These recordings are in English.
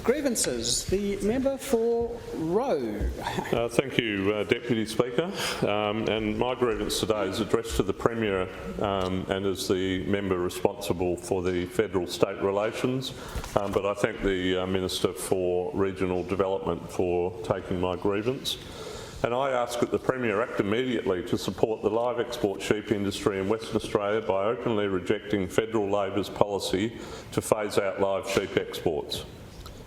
Grievances. The member for Roe. Thank you, Deputy Speaker. And my grievance today is addressed to the Premier and as the member responsible for the federal-state relations. But I thank the Minister for Regional Development for taking my grievance. And I ask that the Premier act immediately to support the live export sheep industry in Western Australia by openly rejecting Federal Labor's policy to phase out live sheep exports.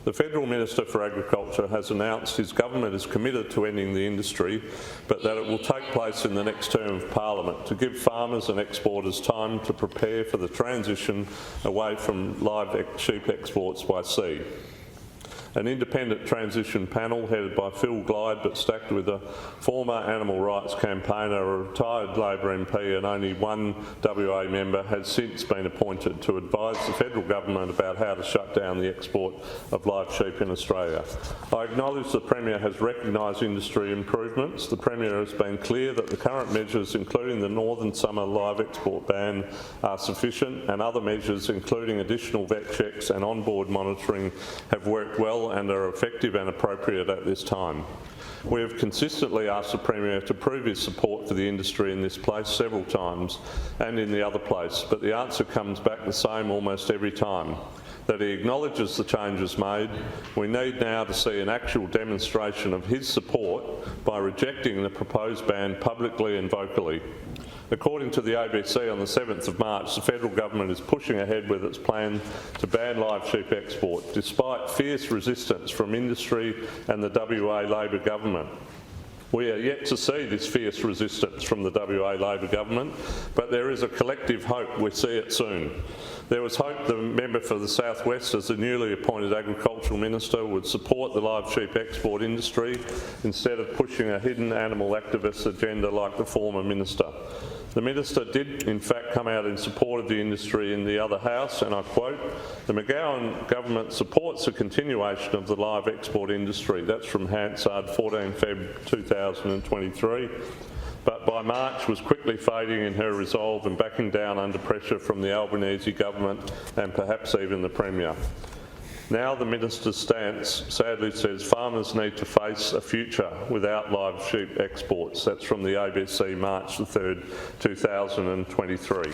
The Federal Minister for Agriculture has announced his government is committed to ending the industry, but that it will take place in the next term of Parliament to give farmers and exporters time to prepare for the transition away from live sheep exports by sea. An independent transition panel headed by Phil Glyde but stacked with a former animal rights campaigner, a retired Labor MP and only one WA member has since been appointed to advise the federal government about how to shut down the export of live sheep in Australia. I acknowledge the Premier has recognised industry improvements. The Premier has been clear that the current measures, including the Northern Summer live export ban, are sufficient, and other measures, including additional vet checks and onboard monitoring, have worked well and are effective and appropriate at this time. We have consistently asked the Premier to prove his support for the industry in this place several times and in the other place, but the answer comes back the same almost every time, that he acknowledges the changes made. We need now to see an actual demonstration of his support by rejecting the proposed ban publicly and vocally. According to the ABC on the 7th of March, the federal government is pushing ahead with its plan to ban live sheep export, despite fierce resistance from industry and the WA Labor government. We are yet to see this fierce resistance from the WA Labor government, but there is a collective hope we see it soon. There was hope the member for the South West, as the newly appointed Agricultural Minister, would support the live sheep export industry instead of pushing a hidden animal activist agenda like the former Minister. The Minister did in fact come out in support of the industry in the other House, and I quote, "The McGowan government supports the continuation of the live export industry." That's from Hansard, 14 Feb 2023. But by March was quickly fading in her resolve and backing down under pressure from the Albanese Government and perhaps even the Premier. Now the Minister's stance sadly says farmers need to face a future without live sheep exports. That's from the ABC, March the 3rd, 2023.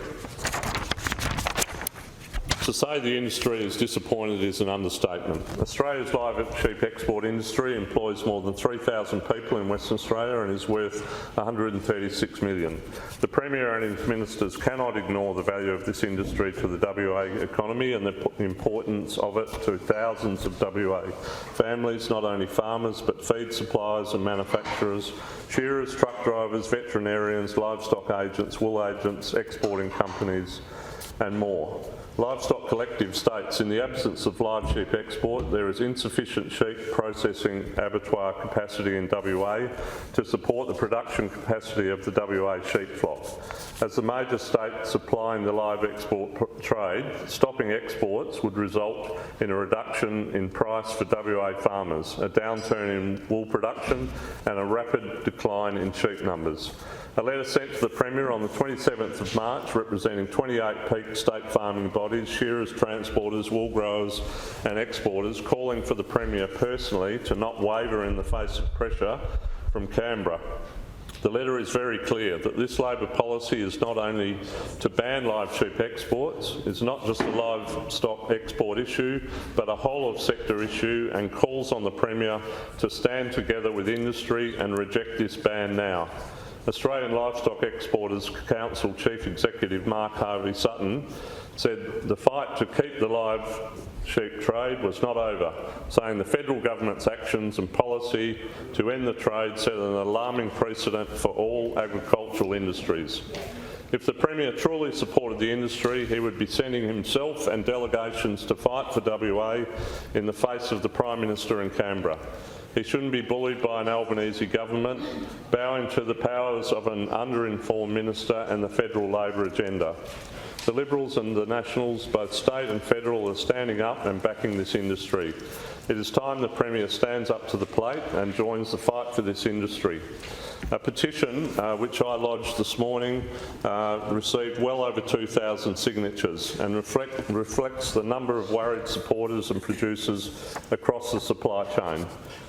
To say the industry is disappointed is an understatement. Australia's live sheep export industry employs more than 3,000 people in Western Australia and is worth $136 million. The Premier and his ministers cannot ignore the value of this industry to the WA economy and the importance of it to thousands of WA families, not only farmers but feed suppliers and manufacturers, shearers, truck drivers, veterinarians, livestock agents, wool agents, exporting companies and more. Livestock Collective states, in the absence of live sheep export, there is insufficient sheep processing abattoir capacity in WA to support the production capacity of the WA sheep flock. As the major state supplying the live export trade, stopping exports would result in a reduction in price for WA farmers, a downturn in wool production and a rapid decline in sheep numbers. A letter sent to the Premier on the 27th of March, representing 28 peak state farming bodies, shearers, transporters, wool growers and exporters, calling for the Premier personally to not waver in the face of pressure from Canberra. The letter is very clear that this Labor policy is not only to ban live sheep exports, it's not just a livestock export issue, but a whole of sector issue, and calls on the Premier to stand together with industry and reject this ban now. Australian Livestock Exporters Council Chief Executive Mark Harvey-Sutton said the fight to keep the live sheep trade was not over, saying the federal government's actions and policy to end the trade set an alarming precedent for all agricultural industries. If the Premier truly supported the industry, he would be sending himself and delegations to fight for WA in the face of the Prime Minister in Canberra. He shouldn't be bullied by an Albanese government, bowing to the powers of an underinformed minister and the federal Labor agenda. The Liberals and the Nationals, both state and federal, are standing up and backing this industry. It is time the Premier stands up to the plate and joins the fight for this industry. A petition, which I lodged this morning, received well over 2,000 signatures and reflects the number of worried supporters and producers across the supply chain.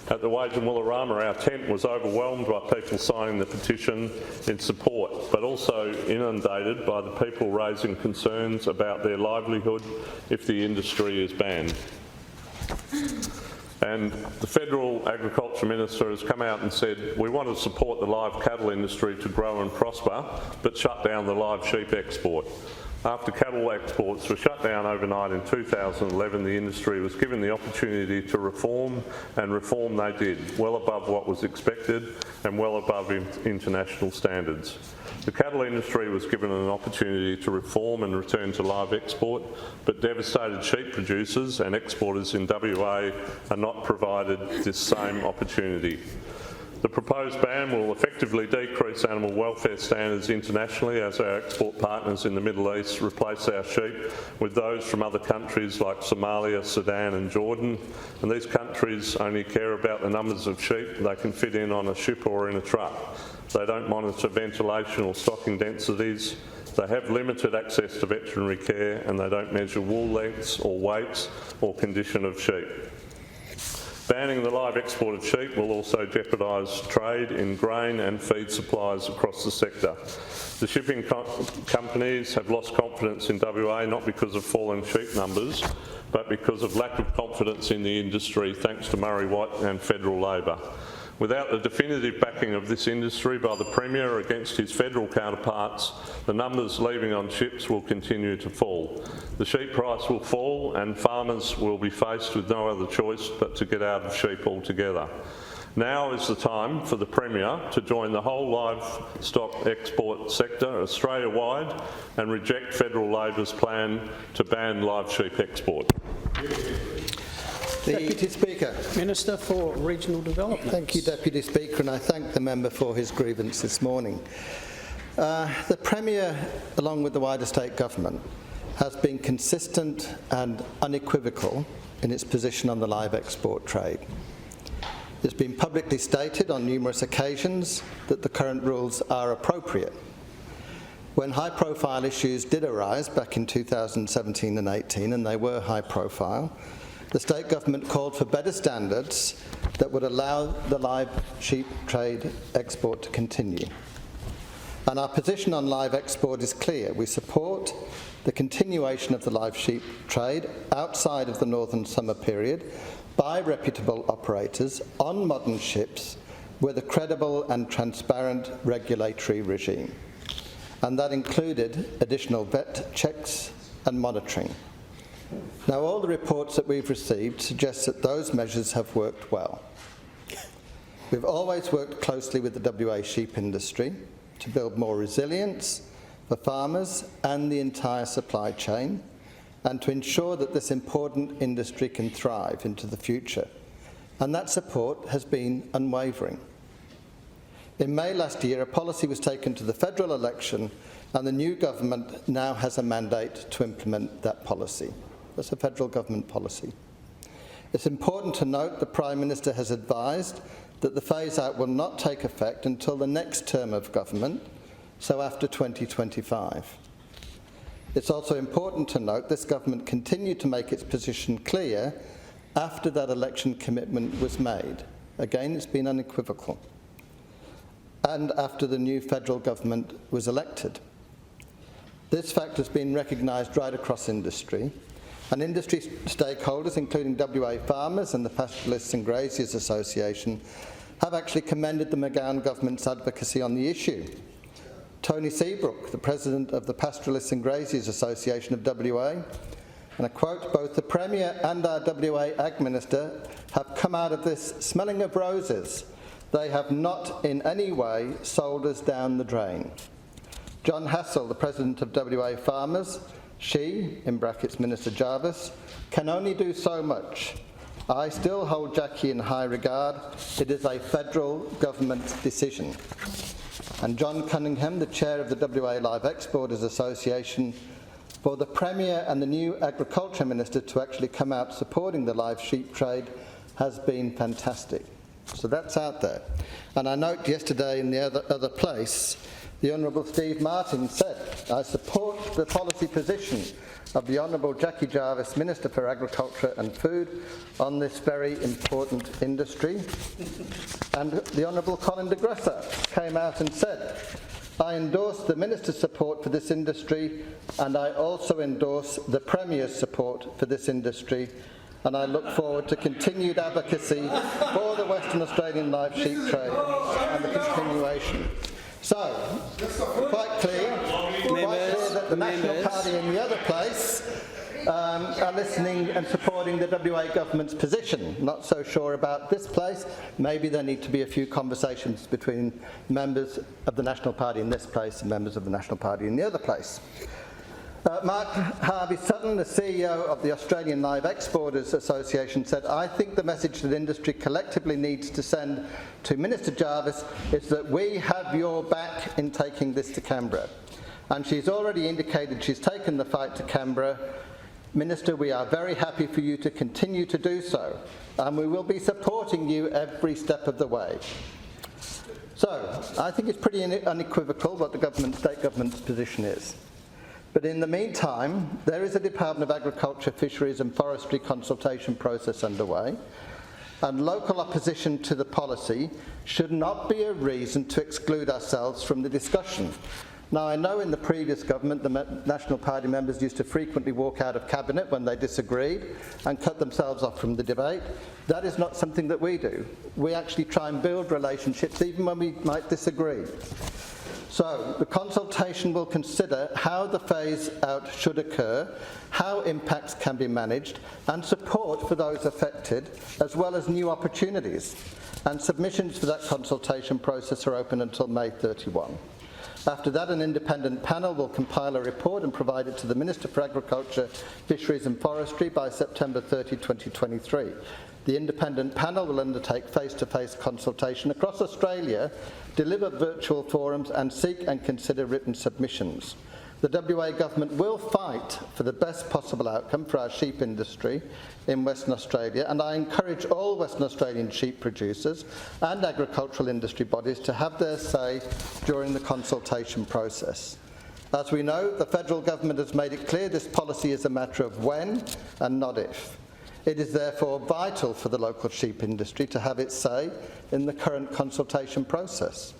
At the Wage and Woolarama, our tent was overwhelmed by people signing the petition in support, but also inundated by the people raising concerns about their livelihood if the industry is banned. And the Federal Agriculture Minister has come out and said, we want to support the live cattle industry to grow and prosper, but shut down the live sheep export. After cattle exports were shut down overnight in 2011, the industry was given the opportunity to reform, and reform they did, well above what was expected and well above international standards. The cattle industry was given an opportunity to reform and return to live export, but devastated sheep producers and exporters in WA are not provided this same opportunity. The proposed ban will effectively decrease animal welfare standards internationally as our export partners in the Middle East replace our sheep with those from other countries like Somalia, Sudan and Jordan. And these countries only care about the numbers of sheep they can fit in on a ship or in a truck. They don't monitor ventilation or stocking densities. They have limited access to veterinary care, and they don't measure wool lengths or weights or condition of sheep. Banning the live export of sheep will also jeopardise trade in grain and feed supplies across the sector. The shipping companies have lost confidence in WA not because of falling sheep numbers, but because of lack of confidence in the industry thanks to Murray Watt and federal Labor. Without the definitive backing of this industry by the Premier against his federal counterparts, the numbers leaving on ships will continue to fall. The sheep price will fall and farmers will be faced with no other choice but to get out of sheep altogether. Now is the time for the Premier to join the whole livestock export sector Australia-wide and reject federal Labor's plan to ban live sheep export. Deputy Speaker. Minister for Regional Development. Thank you, Deputy Speaker, and I thank the member for his grievance this morning. The Premier, along with the wider state government, has been consistent and unequivocal in its position on the live export trade. It's been publicly stated on numerous occasions that the current rules are appropriate. When high-profile issues did arise back in 2017 and 18, and they were high-profile, the state government called for better standards that would allow the live sheep trade export to continue. And our position on live export is clear. We support the continuation of the live sheep trade outside of the northern summer period by reputable operators on modern ships with a credible and transparent regulatory regime. And that included additional vet checks and monitoring. Now, all the reports that we've received suggest that those measures have worked well. We've always worked closely with the WA sheep industry to build more resilience for farmers and the entire supply chain, and to ensure that this important industry can thrive into the future. And that support has been unwavering. In May last year, a policy was taken to the federal election, and the new government now has a mandate to implement that policy. That's a federal government policy. It's important to note the Prime Minister has advised that the phase-out will not take effect until the next term of government, so after 2025. It's also important to note this government continued to make its position clear after that election commitment was made. Again, it's been unequivocal. And after the new federal government was elected. This fact has been recognised right across industry, and industry stakeholders, including WA farmers and the Pastoralists and Graziers Association, have actually commended the McGowan government's advocacy on the issue. Tony Seabrook, the president of the Pastoralists and Graziers Association of WA, and I quote, "Both the Premier and our WA Ag Minister have come out of this smelling of roses. They have not in any way sold us down the drain." John Hassell, the president of WA Farmers, she, in brackets Minister Jarvis, "can only do so much. I still hold Jackie in high regard. It is a federal government decision." And John Cunningham, the chair of the WA Live Exporters Association, For the Premier and the new Agriculture Minister to actually come out supporting the live sheep trade has been fantastic. So that's out there. And I note yesterday in the other place, the Honourable Steve Martin said, "I support the policy position of the Honourable Jackie Jarvis, Minister for Agriculture and Food, on this very important industry." And the Honourable Colin de Gressa came out and said, "I endorse the Minister's support for this industry, and I also endorse the Premier's support for this industry, and I look forward to continued advocacy for the Western Australian live sheep trade and the continuation." So, quite clear that the National Party in the other place are listening and supporting the WA government's position. Not so sure about this place. Maybe there need to be a few conversations between members of the National Party in this place and members of the National Party in the other place. Mark Harvey-Sutton, the CEO of the Australian Live Exporters Association, said, "I think the message that industry collectively needs to send to Minister Jarvis is that we have your back in taking this to Canberra." And she's already indicated she's taken the fight to Canberra. "Minister, we are very happy for you to continue to do so, and we will be supporting you every step of the way." So, I think it's pretty unequivocal what the state government's position is. But in the meantime, there is a Department of Agriculture, Fisheries and Forestry consultation process underway, and local opposition to the policy should not be a reason to exclude ourselves from the discussion. Now, I know in the previous government, the National Party members used to frequently walk out of Cabinet when they disagreed and cut themselves off from the debate. That is not something that we do. We actually try and build relationships even when we might disagree. So, the consultation will consider how the phase-out should occur, how impacts can be managed, and support for those affected, as well as new opportunities. And submissions for that consultation process are open until May 31. After that, an independent panel will compile a report and provide it to the Minister for Agriculture, Fisheries and Forestry by September 30, 2023. The independent panel will undertake face-to-face consultation across Australia, deliver virtual forums and seek and consider written submissions. The WA government will fight for the best possible outcome for our sheep industry in Western Australia, and I encourage all Western Australian sheep producers and agricultural industry bodies to have their say during the consultation process. As we know, the federal government has made it clear this policy is a matter of when and not if. It is therefore vital for the local sheep industry to have its say in the current consultation process.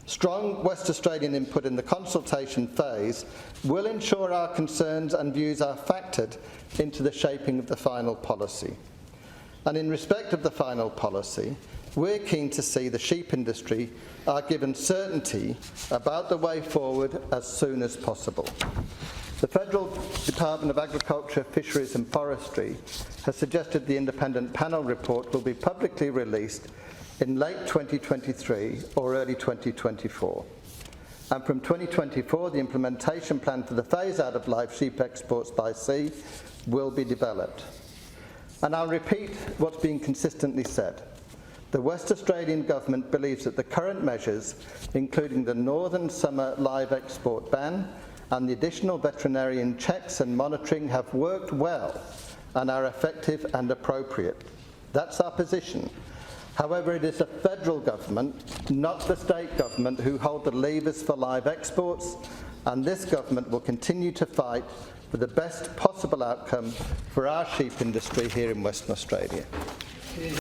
Strong West Australian input in the consultation phase will ensure our concerns and views are factored into the shaping of the final policy. And in respect of the final policy, we're keen to see the sheep industry are given certainty about the way forward as soon as possible. The Federal Department of Agriculture, Fisheries and Forestry has suggested the independent panel report will be publicly released in late 2023 or early 2024. And from 2024, the implementation plan for the phase-out of live sheep exports by sea will be developed. And I'll repeat what's been consistently said. The West Australian Government believes that the current measures, including the Northern Summer live export ban and the additional veterinarian checks and monitoring, have worked well and are effective and appropriate. That's our position. However, it is the federal government, not the state government, who hold the levers for live exports, and this government will continue to fight for the best possible outcome for our sheep industry here in Western Australia.